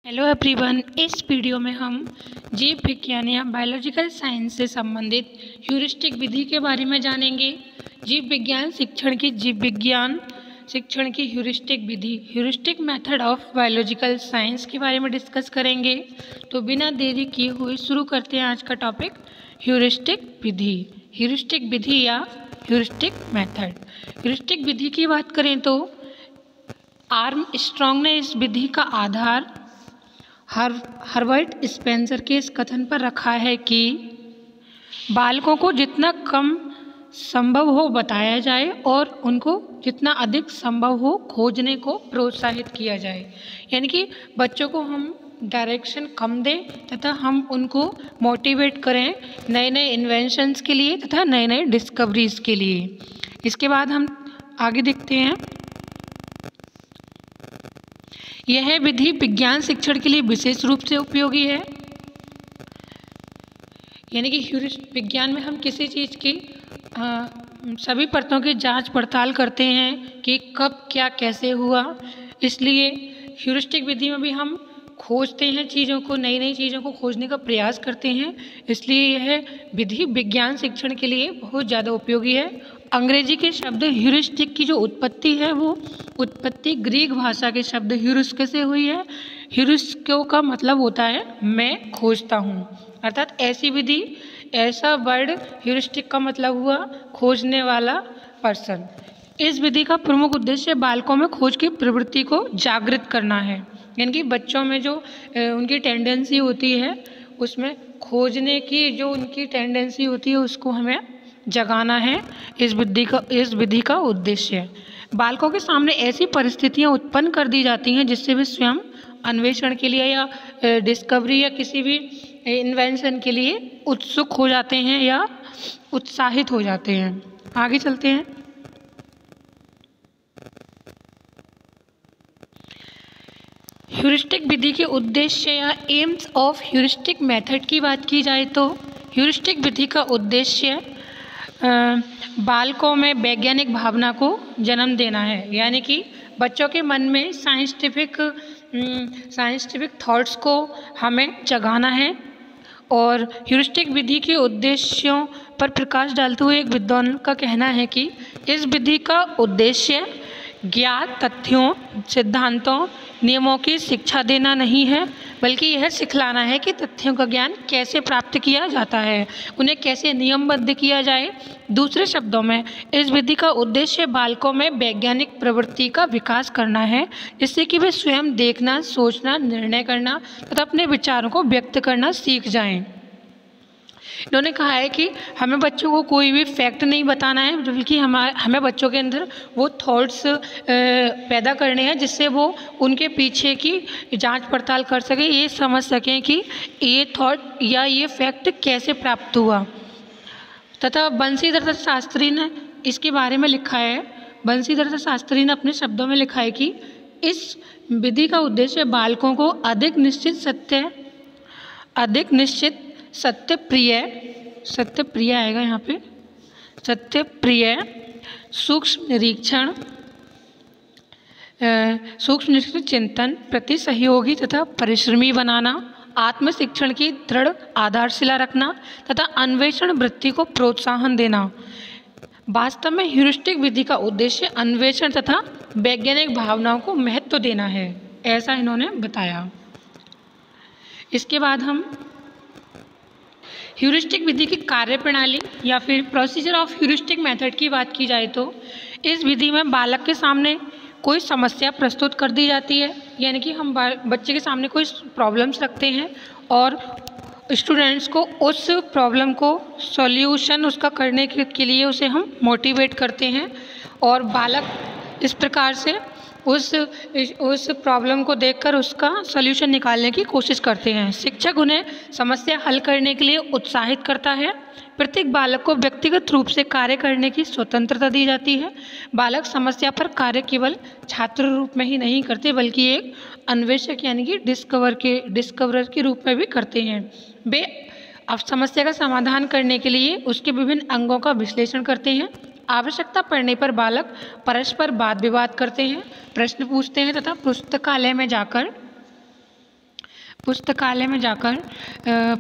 Hello everyone, इस video में हम जीव विज्ञान या बायोलॉजिकल साइंस से संबंधित ह्यूरिस्टिक विधि के बारे में जानेंगे। जीव विज्ञान शिक्षण की heuristic Vidhi, heuristic method of biological science के बारे में डिस्कस करेंगे। तो बिना देरी किए हुए शुरू करते हैं आज का टॉपिक, ह्यूरिस्टिक विधि या ह्यूरिस्टिक मेथड। ह्यूरिस्टिक विधि की बात करें तो आर्मस्ट्रॉन्ग ने इस विधि का आधार हर्बर्ट स्पेंसर के इस कथन पर रखा है कि बालकों को जितना कम संभव हो बताया जाए और उनको जितना अधिक संभव हो खोजने को प्रोत्साहित किया जाए। यानी कि बच्चों को हम डायरेक्शन कम दें तथा हम उनको मोटिवेट करें नए नए इन्वेंशंस के लिए तथा नए नए डिस्कवरीज के लिए। इसके बाद हम आगे देखते हैं। यह विधि विज्ञान शिक्षण के लिए विशेष रूप से उपयोगी है। यानी कि विज्ञान में हम किसी चीज़ की सभी परतों की जांच पड़ताल करते हैं कि कब क्या कैसे हुआ। इसलिए ह्यूरिस्टिक विधि में भी हम खोजते हैं चीज़ों को, नई नई चीज़ों को खोजने का प्रयास करते हैं। इसलिए यह विधि विज्ञान शिक्षण के लिए बहुत ज़्यादा उपयोगी है। अंग्रेजी के शब्द ह्यूरिस्टिक की जो उत्पत्ति है वो उत्पत्ति ग्रीक भाषा के शब्द ह्यूरिस्के से हुई है। ह्यूरिस्को का मतलब होता है मैं खोजता हूँ, अर्थात ऐसी विधि, ऐसा वर्ड ह्यूरिस्टिक का मतलब हुआ खोजने वाला पर्सन। इस विधि का प्रमुख उद्देश्य बालकों में खोज की प्रवृत्ति को जागृत करना है। यानी कि बच्चों में जो उनकी टेंडेंसी होती है उसमें खोजने की जो उनकी टेंडेंसी होती है उसको हमें जगाना है। इस विधि का उद्देश्य बालकों के सामने ऐसी परिस्थितियां उत्पन्न कर दी जाती हैं जिससे वे स्वयं अन्वेषण के लिए या डिस्कवरी या किसी भी इन्वेंशन के लिए उत्सुक हो जाते हैं या उत्साहित हो जाते हैं। आगे चलते हैं। ह्यूरिस्टिक विधि के उद्देश्य या एम्स ऑफ ह्यूरिस्टिक मेथड की बात की जाए तो ह्यूरिस्टिक विधि का उद्देश्य बालकों में वैज्ञानिक भावना को जन्म देना है। यानी कि बच्चों के मन में साइंटिफिक थॉट्स को हमें जगाना है। और ह्यूरिस्टिक विधि के उद्देश्यों पर प्रकाश डालते हुए एक विद्वान का कहना है कि इस विधि का उद्देश्य ज्ञात तथ्यों, सिद्धांतों, नियमों की शिक्षा देना नहीं है, बल्कि यह सिखलाना है कि तथ्यों का ज्ञान कैसे प्राप्त किया जाता है, उन्हें कैसे नियमबद्ध किया जाए। दूसरे शब्दों में इस विधि का उद्देश्य बालकों में वैज्ञानिक प्रवृत्ति का विकास करना है, जिससे कि वे स्वयं देखना, सोचना, निर्णय करना तथा अपने विचारों को व्यक्त करना सीख जाएं। इन्होंने कहा है कि हमें बच्चों को कोई भी फैक्ट नहीं बताना है, बल्कि हमें बच्चों के अंदर वो थॉट्स पैदा करने हैं जिससे वो उनके पीछे की जांच पड़ताल कर सकें, ये समझ सकें कि ये थॉट या ये फैक्ट कैसे प्राप्त हुआ। तथा बंशीधर शास्त्री ने इसके बारे में लिखा है। बंशीधर शास्त्री ने अपने शब्दों में लिखा है कि इस विधि का उद्देश्य बालकों को अधिक निश्चित सत्य प्रिय आएगा यहाँ पे, सत्य प्रिय, सूक्ष्म निरीक्षण चिंतन, प्रति सहयोगी तथा परिश्रमी बनाना, आत्म शिक्षण की दृढ़ आधारशिला रखना तथा अन्वेषण वृत्ति को प्रोत्साहन देना। वास्तव में ह्यूरिस्टिक विधि का उद्देश्य अन्वेषण तथा वैज्ञानिक भावनाओं को महत्व देना है, ऐसा इन्होंने बताया। इसके बाद हम ह्यूरिस्टिक विधि की कार्यप्रणाली या फिर प्रोसीजर ऑफ ह्यूरिस्टिक मेथड की बात की जाए तो इस विधि में बालक के सामने कोई समस्या प्रस्तुत कर दी जाती है। यानी कि हम बच्चे के सामने कोई प्रॉब्लम्स रखते हैं और स्टूडेंट्स को उस प्रॉब्लम को सॉल्यूशन उसका करने के लिए उसे हम मोटिवेट करते हैं और बालक इस प्रकार से उस प्रॉब्लम को देखकर उसका सॉल्यूशन निकालने की कोशिश करते हैं। शिक्षक उन्हें समस्या हल करने के लिए उत्साहित करता है। प्रत्येक बालक को व्यक्तिगत रूप से कार्य करने की स्वतंत्रता दी जाती है। बालक समस्या पर कार्य केवल छात्र रूप में ही नहीं करते, बल्कि एक अन्वेषक यानी कि डिस्कवरर के रूप में भी करते हैं। वे अब समस्या का समाधान करने के लिए उसके विभिन्न अंगों का विश्लेषण करते हैं। आवश्यकता पड़ने पर बालक परस्पर वाद विवाद करते हैं, प्रश्न पूछते हैं तथा पुस्तकालय में जाकर पुस्तकालय में जाकर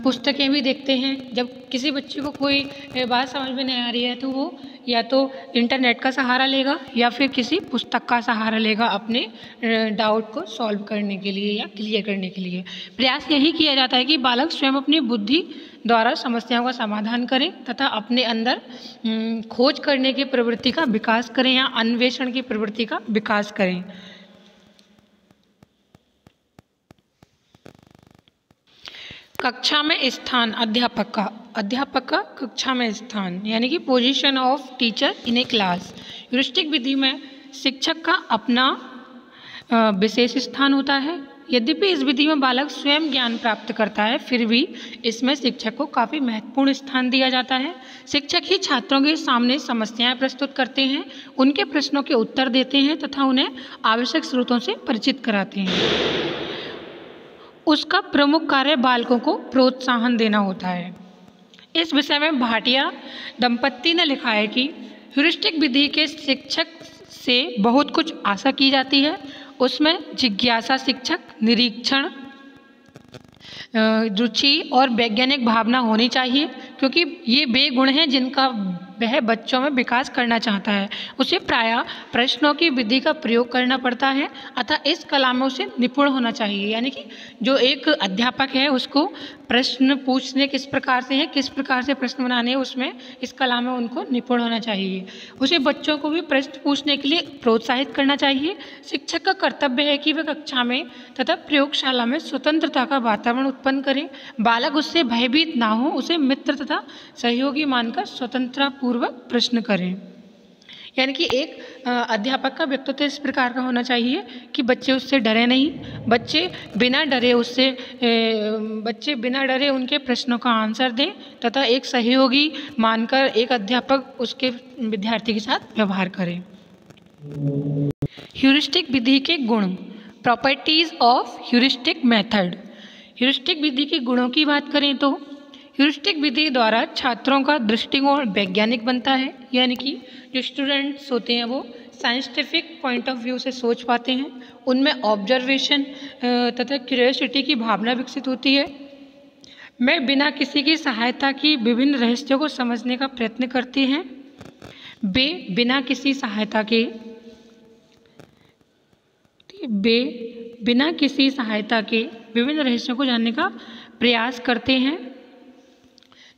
पुस्तकें भी देखते हैं। जब किसी बच्चे को कोई बात समझ में नहीं आ रही है तो वो या तो इंटरनेट का सहारा लेगा या फिर किसी पुस्तक का सहारा लेगा अपने डाउट को सॉल्व करने के लिए या क्लियर करने के लिए। प्रयास यही किया जाता है कि बालक स्वयं अपनी बुद्धि द्वारा समस्याओं का समाधान करें तथा अपने अंदर खोज करने की प्रवृत्ति का विकास करें या अन्वेषण की प्रवृत्ति का विकास करें। कक्षा में स्थान अध्यापक का कक्षा में स्थान यानी कि position of teacher in a class. Heuristic विधि में शिक्षक का अपना विशेष स्थान होता है। यद्यपि इस विधि में बालक स्वयं ज्ञान प्राप्त करता है, फिर भी इसमें शिक्षक को काफ़ी महत्वपूर्ण स्थान दिया जाता है। शिक्षक ही छात्रों के सामने समस्याएं प्रस्तुत करते हैं, उनके प्रश्नों के उत्तर देते हैं तथा उन्हें आवश्यक स्रोतों से परिचित कराते हैं। उसका प्रमुख कार्य बालकों को प्रोत्साहन देना होता है। इस विषय में भाटिया दंपत्ति ने लिखा है कि ह्यूरिस्टिक विधि के शिक्षक से बहुत कुछ आशा की जाती है। उसमें जिज्ञासा शिक्षक, निरीक्षण, रुचि और वैज्ञानिक भावना होनी चाहिए, क्योंकि ये वे गुण हैं जिनका वह बच्चों में विकास करना चाहता है। उसे प्रायः प्रश्नों की विधि का प्रयोग करना पड़ता है, अतः इस कला में उसे निपुण होना चाहिए। यानी कि जो एक अध्यापक है उसको प्रश्न पूछने किस प्रकार से है, किस प्रकार से प्रश्न बनाने हैं, उसमें इस कला में उनको निपुण होना चाहिए। उसे बच्चों को भी प्रश्न पूछने के लिए प्रोत्साहित करना चाहिए। शिक्षक का कर्तव्य है कि वह कक्षा में तथा प्रयोगशाला में स्वतंत्रता का वातावरण उत्पन्न करें। बालक उससे भयभीत ना हो, उसे मित्र तथा सहयोगी मानकर स्वतंत्रता पूर्वक प्रश्न करें। यानी कि एक अध्यापक का व्यक्तित्व इस प्रकार का होना चाहिए कि बच्चे उससे डरे नहीं, बच्चे बिना डरे उनके प्रश्नों का आंसर दें तथा एक सहयोगी मानकर एक अध्यापक उसके विद्यार्थी के साथ व्यवहार करें। ह्यूरिस्टिक विधि के गुण, properties of heuristic method. Heuristic विधि के गुणों की बात करें तो ह्यूरिस्टिक विधि द्वारा छात्रों का दृष्टिकोण वैज्ञानिक बनता है। यानी कि जो स्टूडेंट्स होते हैं वो साइंटिफिक पॉइंट ऑफ व्यू से सोच पाते हैं, उनमें ऑब्जर्वेशन तथा क्यूरियोसिटी की भावना विकसित होती है। मैं बिना किसी की सहायता की विभिन्न रहस्यों को समझने का प्रयत्न करती हैं। वे बिना किसी सहायता के विभिन्न रहस्यों को जानने का प्रयास करते हैं,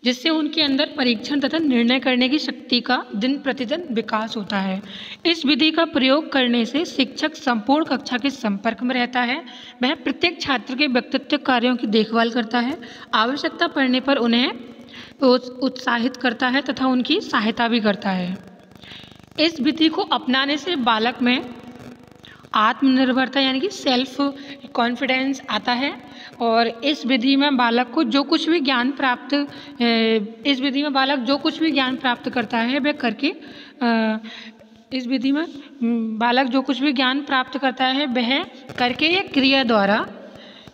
जिससे उनके अंदर परीक्षण तथा निर्णय करने की शक्ति का दिन प्रतिदिन विकास होता है। इस विधि का प्रयोग करने से शिक्षक संपूर्ण कक्षा के संपर्क में रहता है। वह प्रत्येक छात्र के व्यक्तित्व कार्यों की देखभाल करता है, आवश्यकता पड़ने पर उन्हें उत्साहित करता है तथा उनकी सहायता भी करता है। इस विधि को अपनाने से बालक में आत्मनिर्भरता यानी कि सेल्फ कॉन्फिडेंस आता है और इस विधि में बालक जो कुछ भी ज्ञान प्राप्त करता है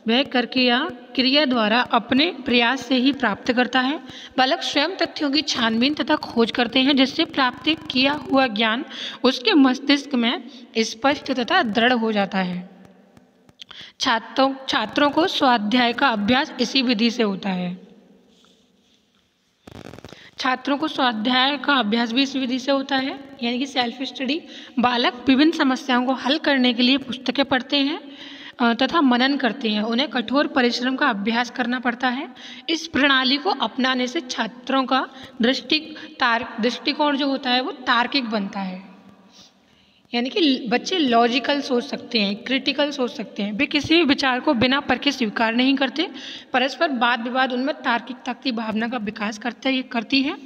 वह करके या क्रिया द्वारा अपने प्रयास से ही प्राप्त करता है। बालक स्वयं तथ्यों की छानबीन तथा खोज करते हैं, जिससे प्राप्त किया हुआ ज्ञान उसके मस्तिष्क में स्पष्ट तथा दृढ़ हो जाता है। छात्रों को स्वाध्याय का अभ्यास इसी विधि से होता है। छात्रों को स्वाध्याय का अभ्यास भी इस विधि से होता है, यानी कि सेल्फ स्टडी। बालक विभिन्न समस्याओं को हल करने के लिए पुस्तकें पढ़ते हैं तथा मनन करते हैं। उन्हें कठोर परिश्रम का अभ्यास करना पड़ता है। इस प्रणाली को अपनाने से छात्रों का दृष्टिकोण जो होता है वो तार्किक बनता है। यानी कि बच्चे लॉजिकल सोच सकते हैं, क्रिटिकल सोच सकते हैं। वे किसी भी विचार को बिना परखे स्वीकार नहीं करते। परस्पर वाद विवाद उनमें तार्किकता की भावना का विकास करती है।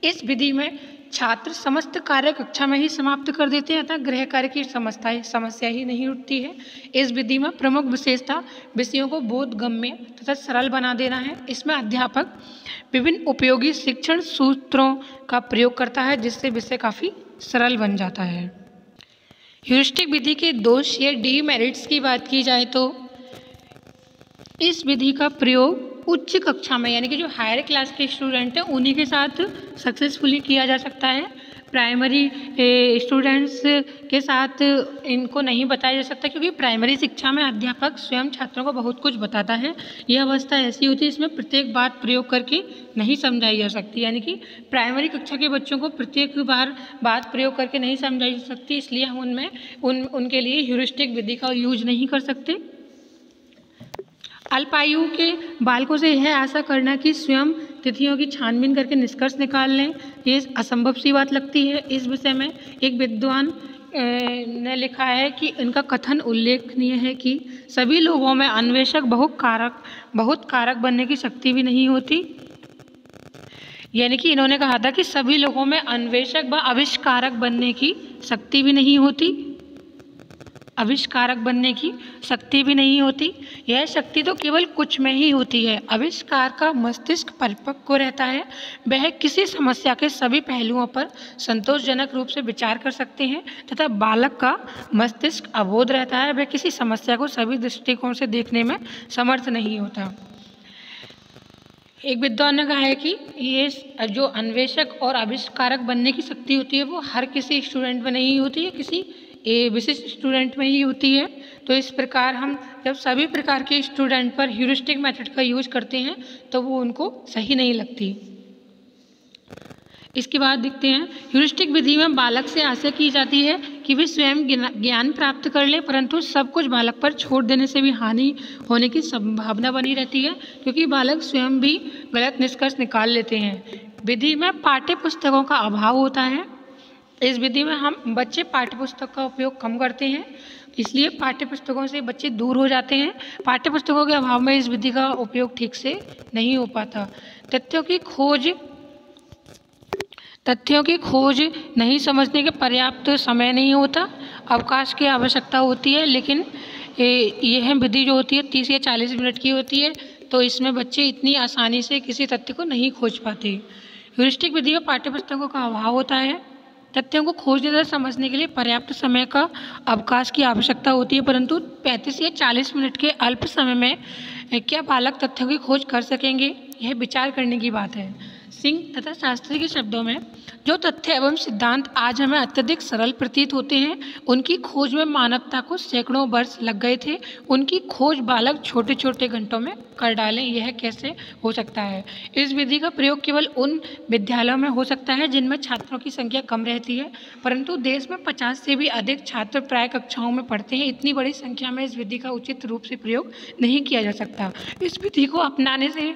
इस विधि में छात्र समस्त कार्य कक्षा में ही समाप्त कर देते हैं, अतः गृह कार्य की समस्या ही नहीं उठती है। इस विधि में प्रमुख विशेषता विषयों को बोधगम्य तथा सरल बना देना है। इसमें अध्यापक विभिन्न उपयोगी शिक्षण सूत्रों का प्रयोग करता है, जिससे विषय काफ़ी सरल बन जाता है। ह्यूरिस्टिक विधि के दोष या डीमेरिट्स की बात की जाए तो इस विधि का प्रयोग उच्च कक्षा में यानी कि जो हायर क्लास के स्टूडेंट हैं उन्हीं के साथ सक्सेसफुली किया जा सकता है। प्राइमरी स्टूडेंट्स के साथ इनको नहीं बताया जा सकता, क्योंकि प्राइमरी शिक्षा में अध्यापक स्वयं छात्रों को बहुत कुछ बताता है। यह अवस्था ऐसी होती है इसमें प्रत्येक बात प्रयोग करके नहीं समझाई जा सकती, यानी कि प्राइमरी कक्षा के बच्चों को प्रत्येक बार बात प्रयोग करके नहीं समझाई जा सकती, इसलिए हम उनके लिए ह्यूरिस्टिक विधि का यूज नहीं कर सकते। अल्पायु के बालकों से यह आशा करना कि स्वयं तिथियों की छानबीन करके निष्कर्ष निकाल लें, ये असंभव सी बात लगती है। इस विषय में एक विद्वान ने लिखा है कि इनका कथन उल्लेखनीय है कि सभी लोगों में अन्वेषक बहुत कारक बनने की शक्ति भी नहीं होती। यानी कि इन्होंने कहा था कि सभी लोगों में अन्वेषक व आविष्कारक बनने की शक्ति भी नहीं होती, आविष्कारक बनने की शक्ति भी नहीं होती। यह शक्ति तो केवल कुछ में ही होती है। आविष्कार का मस्तिष्क परिपक्व रहता है, वह किसी समस्या के सभी पहलुओं पर संतोषजनक रूप से विचार कर सकते हैं, तथा बालक का मस्तिष्क अबोध रहता है, वह किसी समस्या को सभी दृष्टिकोण से देखने में समर्थ नहीं होता। एक विद्वान ने कहा है कि ये जो अन्वेषक और आविष्कारक बनने की शक्ति होती है वो हर किसी स्टूडेंट में नहीं होती है, किसी विशिष्ट स्टूडेंट में ही होती है। तो इस प्रकार हम जब सभी प्रकार के स्टूडेंट पर ह्यूरिस्टिक मेथड का यूज करते हैं तो वो उनको सही नहीं लगती। इसके बाद देखते हैं, ह्यूरिस्टिक विधि में बालक से आशा की जाती है कि वे स्वयं ज्ञान प्राप्त कर ले, परंतु सब कुछ बालक पर छोड़ देने से भी हानि होने की संभावना बनी रहती है, क्योंकि बालक स्वयं भी गलत निष्कर्ष निकाल लेते हैं। विधि में पाठ्य पुस्तकों का अभाव होता है। इस विधि में हम बच्चे पाठ्य पुस्तक का उपयोग कम करते हैं, इसलिए पाठ्य पुस्तकों से बच्चे दूर हो जाते हैं। पाठ्य पुस्तकों के अभाव में इस विधि का उपयोग ठीक से नहीं हो पाता। तथ्यों की खोज नहीं समझने के पर्याप्त समय नहीं होता, अवकाश की आवश्यकता होती है, लेकिन यह विधि जो होती है 30 या 40 मिनट की होती है, तो इसमें बच्चे इतनी आसानी से किसी तथ्य को नहीं खोज पाते। ह्यूरिस्टिक विधि में पाठ्यपुस्तकों का अभाव होता है, तथ्यों को खोजने तथा समझने के लिए पर्याप्त समय का अवकाश की आवश्यकता होती है, परंतु 35 या 40 मिनट के अल्प समय में क्या बालक तथ्यों की खोज कर सकेंगे, यह विचार करने की बात है। सिंह तथा शास्त्री के शब्दों में, जो तथ्य एवं सिद्धांत आज हमें अत्यधिक सरल प्रतीत होते हैं, उनकी खोज में मानवता को सैकड़ों वर्ष लग गए थे। उनकी खोज बालक छोटे छोटे घंटों में कर डालें, यह कैसे हो सकता है। इस विधि का प्रयोग केवल उन विद्यालयों में हो सकता है जिनमें छात्रों की संख्या कम रहती है, परंतु देश में 50 से भी अधिक छात्र प्राय कक्षाओं में पढ़ते हैं। इतनी बड़ी संख्या में इस विधि का उचित रूप से प्रयोग नहीं किया जा सकता। इस विधि को अपनाने से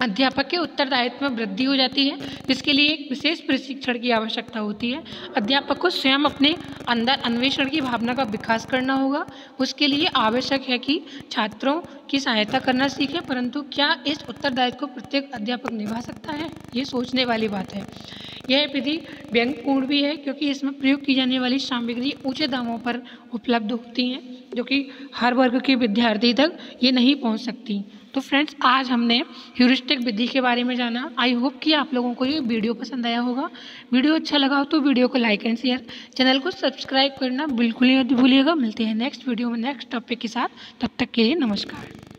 अध्यापक के उत्तरदायित्व में वृद्धि हो जाती है, जिसके लिए एक विशेष प्रशिक्षण की आवश्यकता होती है। अध्यापक को स्वयं अपने अंदर अन्वेषण की भावना का विकास करना होगा। उसके लिए आवश्यक है कि छात्रों की सहायता करना सीखें, परंतु क्या इस उत्तरदायित्व को प्रत्येक अध्यापक निभा सकता है, ये सोचने वाली बात है। यह विधि व्यंग्यपूर्ण भी है, क्योंकि इसमें प्रयोग की जाने वाली सामग्री ऊंचे दामों पर उपलब्ध होती हैं, जो कि हर वर्ग के विद्यार्थी तक ये नहीं पहुंच सकती। तो फ्रेंड्स, आज हमने ह्यूरिस्टिक विधि के बारे में जाना। आई होप कि आप लोगों को ये वीडियो पसंद आया होगा। वीडियो अच्छा लगा हो तो वीडियो को लाइक एंड शेयर, चैनल को सब्सक्राइब करना बिल्कुल नहीं भूलिएगा। मिलते हैं नेक्स्ट वीडियो में नेक्स्ट टॉपिक के साथ, तब तक के लिए नमस्कार।